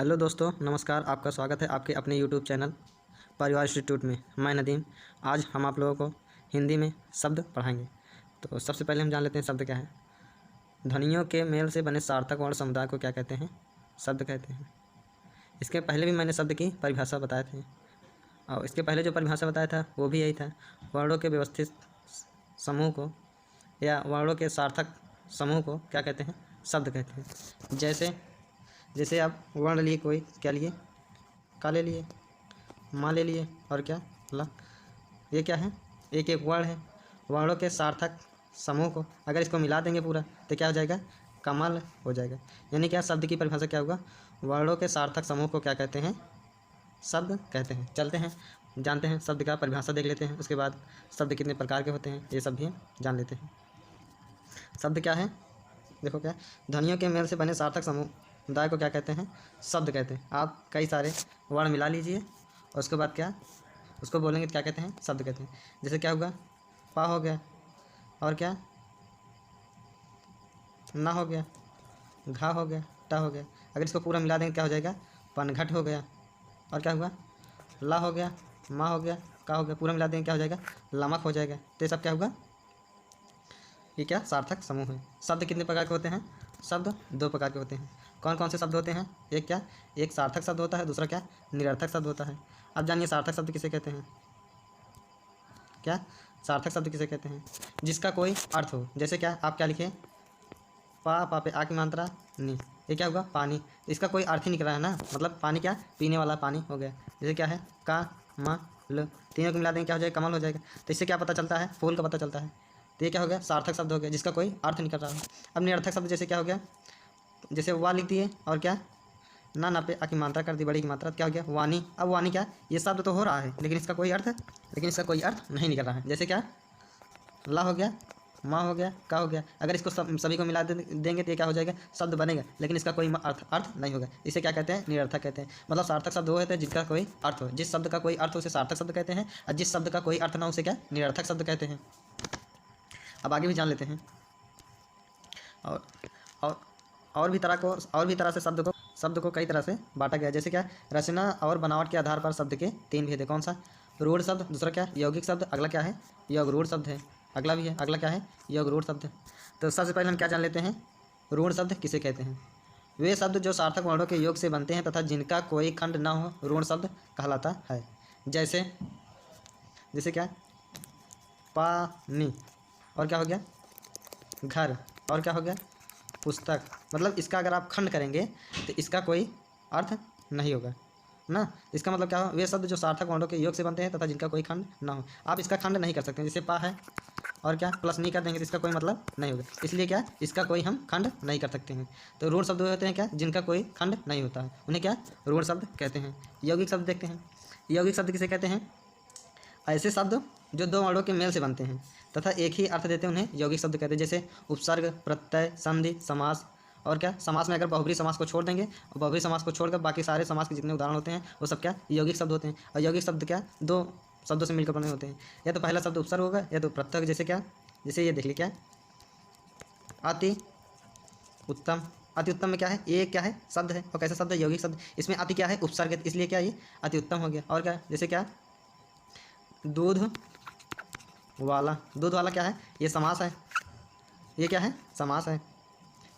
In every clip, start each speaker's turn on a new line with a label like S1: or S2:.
S1: Hello दोस्तों, नमस्कार। आपका स्वागत है आपके अपने यूट्यूब चैनल परिवार इंस्टीट्यूट में। मैं नदीम। आज हम आप लोगों को हिंदी में शब्द पढ़ाएंगे। तो सबसे पहले हम जान लेते हैं शब्द क्या है। ध्वनियों के मेल से बने सार्थक वर्ण समुदाय को क्या कहते हैं? शब्द कहते हैं। इसके पहले भी मैंने शब्द की परिभाषा बताए थे, और इसके पहले जो परिभाषा बताया था वो भी यही था। वर्णों के व्यवस्थित समूह को या वर्णों के सार्थक समूह को क्या कहते हैं? शब्द कहते हैं। जैसे आप वर्ण लिए, कोई क्या लिए? का ले लिए, माँ ले लिए, और क्या ला। ये क्या है? एक एक वर्ण है। वर्णों के सार्थक समूह को अगर इसको मिला देंगे पूरा तो क्या हो जाएगा? कमाल हो जाएगा। यानी क्या शब्द की परिभाषा क्या होगा? वर्णों के सार्थक समूह को क्या कहते हैं? शब्द कहते हैं। चलते हैं जानते हैं शब्द का परिभाषा देख लेते हैं। उसके बाद शब्द कितने प्रकार के होते हैं ये सब भी जान लेते हैं। शब्द क्या है? देखो क्या, ध्वनियों के मेल से बने सार्थक समुदाय को क्या कहते हैं? शब्द कहते हैं। आप कई सारे वर्ण मिला लीजिए और उसके बाद क्या उसको बोलेंगे तो क्या कहते हैं? शब्द कहते हैं। जैसे क्या होगा? पा हो गया, और क्या ना हो गया, घा हो गया, टा हो गया। अगर इसको पूरा मिला देंगे क्या हो जाएगा? पनघट हो गया, और क्या हुआ? ला हो गया, माँ हो गया, का हो गया। पूरा मिला देंगे क्या हो जाएगा? लमक हो जाएगा। तो ये सब क्या होगा? ये क्या सार्थक समूह है। शब्द कितने प्रकार के होते हैं? शब्द दो प्रकार के होते हैं। कौन कौन से शब्द होते हैं? एक क्या, एक सार्थक शब्द होता है, दूसरा क्या, निरर्थक शब्द होता है। अब जानिए सार्थक शब्द किसे कहते हैं। क्या सार्थक शब्द किसे कहते हैं? जिसका कोई अर्थ हो। जैसे क्या, आप क्या लिखे? पा पा पे आ की मात्रा नी, ये क्या होगा? पानी। इसका कोई अर्थ ही निकल रहा है ना, मतलब पानी क्या, पीने वाला पानी हो गया। जैसे क्या है? का मा ल, तीनों को मिला देंगे क्या हो जाएगा? कमल हो जाएगा। तो इससे क्या पता चलता है? फूल का पता चलता है। तो ये क्या हो गया? सार्थक शब्द हो गया, जिसका कोई अर्थ निकल रहा है। अब निरर्थक शब्द जैसे क्या हो गया? जैसे वाह लिख दिए, और क्या ना ना पे आ की मात्रा कर दी, बड़ी की मात्रा, तो क्या हो गया? वाणी। अब वाणी क्या, ये शब्द तो हो रहा है लेकिन इसका कोई अर्थ नहीं निकल रहा है। जैसे क्या, ला हो गया, माँ हो गया, का हो गया। अगर इसको सभी को मिला देंगे तो ये क्या हो जाएगा? शब्द बनेगा, लेकिन इसका कोई अर्थ नहीं होगा। इसे क्या कहते हैं? निरर्थक कहते हैं। मतलब सार्थक शब्द वो होते हैं जिसका कोई अर्थ हो। जिस शब्द का कोई अर्थ हो उसे सार्थक शब्द कहते हैं, और जिस शब्द का कोई अर्थ ना हो उसे क्या, निरर्थक शब्द कहते हैं। अब आगे भी जान लेते हैं। और और और भी तरह से शब्द को कई तरह से बांटा गया है। जैसे क्या, रचना और बनावट के आधार पर शब्द के तीन भेद है। कौन सा? रूढ़ शब्द, दूसरा क्या, यौगिक शब्द, अगला क्या है? योग रूढ़ शब्द है। अगला भी है, अगला क्या है? योग रूढ़ शब्द है। तो सबसे पहले हम क्या जान लेते हैं? रूढ़ शब्द किसे कहते हैं? वे शब्द जो सार्थक वर्णों के योग से बनते हैं तथा जिनका कोई खंड न हो रूढ़ शब्द कहलाता है। जैसे जैसे क्या, पानी, और क्या हो गया? घर, और क्या हो गया? पुस्तक। मतलब इसका अगर आप खंड करेंगे तो इसका कोई अर्थ नहीं होगा ना। इसका मतलब क्या हो? वे शब्द जो सार्थक वर्णों के योग से बनते हैं तथा जिनका कोई खंड ना हो। आप इसका खंड नहीं कर सकते। जैसे पा है, और क्या प्लस नहीं कर देंगे तो इसका कोई मतलब नहीं होगा। इसलिए क्या, इसका कोई हम खंड नहीं कर सकते हैं। तो रूढ़ शब्द होते हैं क्या, जिनका कोई खंड नहीं होता है, उन्हें क्या, रूढ़ शब्द कहते हैं। यौगिक शब्द देखते हैं। यौगिक शब्द किसे कहते हैं? ऐसे शब्द जो दो वर्णों के मेल से बनते हैं तथा एक ही अर्थ देते हैं उन्हें यौगिक शब्द कहते हैं। जैसे उपसर्ग, प्रत्यय, संधि, समास, और क्या समास में अगर बहुब्री समास को छोड़ देंगे, और बहुब्री समास को छोड़कर बाकी सारे समास के जितने उदाहरण होते हैं वो सब क्या, यौगिक शब्द होते हैं। और यौगिक शब्द क्या, दो शब्दों से मिलकर बने होते हैं। या तो पहला शब्द उपसर्ग होगा या तो प्रत्यय। जैसे क्या, जैसे ये देख लीजिए, क्या अति उत्तम। अति उत्तम में क्या है? ये क्या है? शब्द है, और कैसा शब्द है? यौगिक शब्द। इसमें अति क्या है? उपसर्ग है, इसलिए क्या ये अति उत्तम हो गया। और क्या, जैसे क्या दूध वाला। दूध वाला क्या है? ये समास है। ये क्या है? समास है।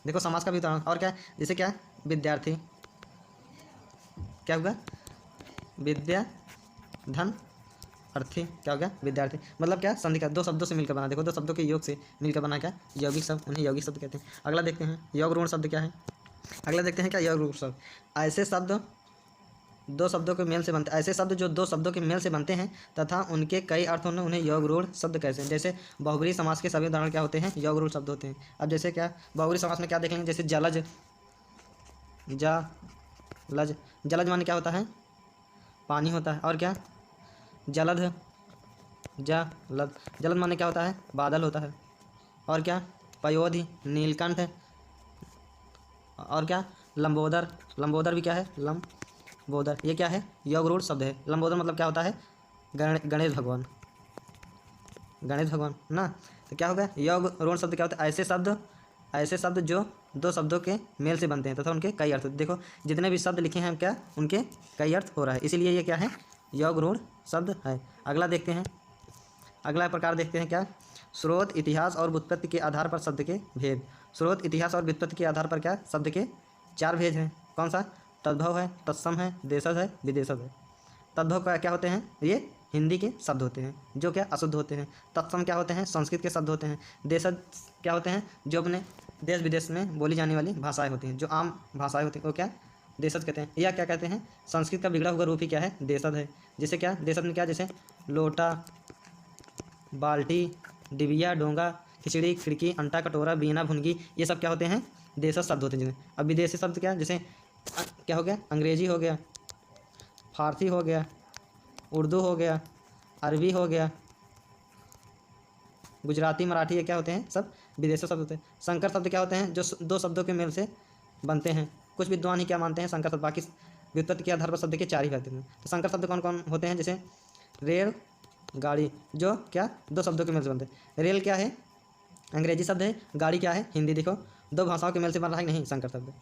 S1: देखो समास का भी उदाहरण। और क्या है? जैसे क्या, विद्यार्थी, क्या होगा? विद्या धन अर्थी, क्या हो गया? विद्यार्थी। मतलब क्या, संधि का, दो शब्दों से मिलकर बना। देखो दो शब्दों के योग से मिलकर बना क्या, यौगिक शब्द, उन्हें यौगिक शब्द कहते हैं। अगला देखते हैं योग रूढ़ शब्द क्या है। अगला देखते हैं क्या, योग रूढ़ शब्द। ऐसे शब्द दो शब्दों के मेल से बनते, ऐसे शब्द जो दो शब्दों के मेल से बनते हैं तथा उनके कई अर्थ होने उन्हें योग रूढ़ शब्द कहते हैं। जैसे बहुब्री समास के सभी उदाहरण क्या होते हैं? योग रूढ़ शब्द होते हैं। अब जैसे क्या, बहुब्री समास में क्या देखेंगे? जैसे जलज, जलज। जलज माने क्या होता है? पानी होता है। और क्या, जलध, जलद। जलद माने क्या होता है? बादल होता है। और क्या, पयोधि, नीलकंठ। और क्या, लंबोदर। लंबोदर भी क्या है? लंबोदर। ये क्या है? योग रूढ़ शब्द है। लंबोदर मतलब क्या होता है? गणेश भगवान, गणेश भगवान ना। तो क्या होगा? योग रूढ़ शब्द क्या होता है? ऐसे शब्द जो दो शब्दों के मेल से बनते हैं तथा उनके कई अर्थ। देखो जितने भी शब्द लिखे हैं क्या उनके कई अर्थ हो रहा है, इसीलिए ये क्या है, योग रूढ़ शब्द है। अगला देखते हैं, अगला प्रकार देखते हैं क्या, स्रोत, इतिहास और व्युत्पत्ति के आधार पर शब्द के भेद। स्रोत, इतिहास और व्युत्पत्ति के आधार पर क्या शब्द के 4 भेद हैं। कौन सा, तद्भव है, तत्सम है, देशज है, विदेशज है। तद्भव का क्या होते हैं, ये हिंदी के शब्द होते हैं जो क्या अशुद्ध होते हैं। तत्सम क्या होते हैं, संस्कृत के शब्द होते हैं। देशज क्या होते हैं, जो अपने देश विदेश में बोली जाने वाली भाषाएं होती हैं, जो आम भाषाएं होती हैं, वो क्या देशज कहते हैं। या क्या कहते हैं, संस्कृत का बिगड़ा हुआ रूप ही क्या है, देशज है। जैसे क्या देशज में क्या, जैसे लोटा, बाल्टी, डिबिया, डोंगा, खिचड़ी, खिड़की, अंटा, कटोरा, बीना, भुनगी, ये सब क्या होते हैं, देशज शब्द होते हैं जिन्हें। अब विदेशी शब्द क्या, जैसे क्या हो गया, अंग्रेजी हो गया, फारसी हो गया, उर्दू हो गया, अरबी हो गया, गुजराती, मराठी, ये क्या होते हैं, सब विदेशी शब्द होते हैं। संकर शब्द क्या होते हैं, जो दो शब्दों के मेल से बनते हैं। कुछ विद्वान ही क्या मानते हैं, संकर शब्द, बाकी व्युत्पत्ति के आधार पर शब्द के 4 ही रहते हैं। तो संकर शब्द कौन कौन होते हैं, जैसे रेल, गाड़ी, जो क्या दो शब्दों के मेल से बनते हैं। रेल क्या है, अंग्रेजी शब्द है, गाड़ी क्या है, हिंदी। देखो 2 भाषाओं के मेल से बन रहा है, नहीं संकर शब्द।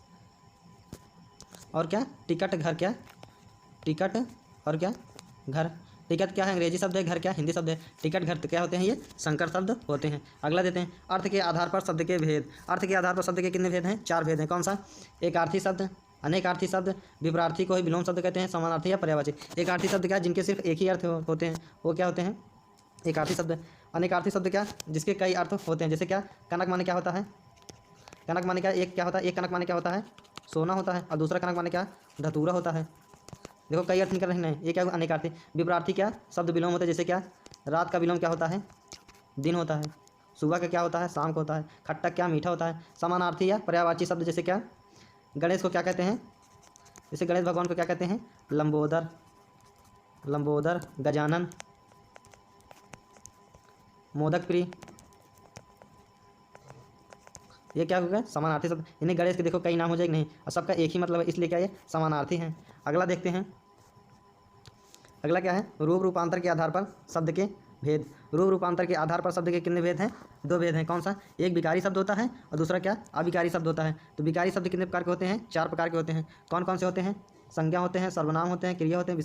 S1: और क्या, टिकट, घर, क्या टिकट और क्या घर। टिकट क्या है, अंग्रेजी शब्द है, घर क्या हिंदी शब्द है। टिकट, घर, तो क्या होते हैं, ये संकर शब्द होते हैं। अगला देते हैं, अर्थ के आधार पर शब्द के भेद। अर्थ के आधार पर शब्द के कितने भेद हैं, 4 भेद हैं। कौन सा, एक आर्थी शब्द, अनेकार्थी शब्द, विपरार्थी को ही विलोम शब्द कहते हैं, समानार्थी या पर्यायवाची। एक आर्थी शब्द क्या, जिनके सिर्फ एक ही अर्थ होते हैं, वो क्या होते हैं, एक आर्थी शब्द। अनेकार्थी शब्द क्या, जिसके कई अर्थ होते हैं। जैसे क्या, कनक माने क्या होता है, कनक माने क्या, एक क्या होता है, एक कनक माने क्या होता है, सोना होता है, और दूसरा कनक माने क्या, धतूरा होता है। देखो कई अर्थ निकल रहे हैं, ये क्या हुआ, अनेकार्थी। विपरार्थी क्या, शब्द विलोम होता है। जैसे क्या, रात का विलोम क्या होता है, दिन होता है। सुबह का क्या होता है, शाम को होता है। खट्टा क्या, मीठा होता है। समानार्थी या पर्यायवाची शब्द, जैसे क्या, गणेश को क्या कहते हैं, जैसे गणेश भगवान को क्या कहते हैं, लंबोदर, लंबोदर, गजानन, मोदक प्रिय, ये क्या हो गया, समानार्थी शब्द। इन्हें गणेश के देखो कई नाम हो जाएगा नहीं, और सबका एक ही मतलब है, इसलिए क्या ये समानार्थी हैं। अगला देखते हैं, अगला क्या है, रूप रूपांतर के आधार पर शब्द के भेद। रूप रूपांतर के आधार पर शब्द के कितने भेद हैं, 2 भेद हैं। कौन सा, एक विकारी शब्द होता है और दूसरा क्या, अविकारी शब्द होता है। तो विकारी शब्द कितने प्रकार के होते हैं, 4 प्रकार के होते हैं। कौन कौन से होते हैं, संज्ञा होते हैं, सर्वनाम होते हैं, क्रिया होते हैं,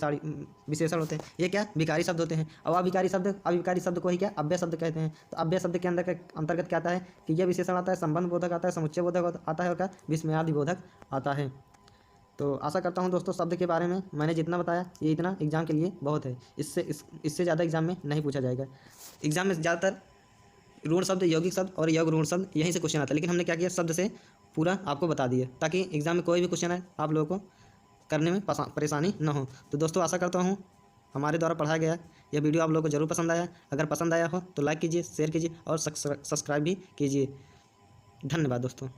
S1: विशेषण होते हैं, ये क्या विकारी शब्द होते हैं। और अविकारी शब्द को ही क्या अव्यय शब्द कहते हैं। तो अव्यय शब्द के अंतर्गत क्या आता है, क्रिया विशेषण आता है, संबंध बोधक आता है, समुच्चय बोधक आता है, और क्या विस्मयादि बोधक आता है। तो आशा करता हूँ दोस्तों, शब्द के बारे में मैंने जितना बताया ये इतना एग्जाम के लिए बहुत है। इससे ज़्यादा एग्जाम में नहीं पूछा जाएगा। एग्जाम में ज़्यादातर ऋण शब्द, यौगिक शब्द और योग ऋण शब्द यहीं से क्वेश्चन आता है, लेकिन हमने क्या किया, शब्द से पूरा आपको बता दिया, ताकि एग्जाम में कोई भी क्वेश्चन है आप लोगों को करने में परेशानी न हो। तो दोस्तों आशा करता हूँ हमारे द्वारा पढ़ाया गया यह वीडियो आप लोगों को ज़रूर पसंद आया। अगर पसंद आया हो तो लाइक कीजिए, शेयर कीजिए और सब्सक्राइब भी कीजिए। धन्यवाद दोस्तों।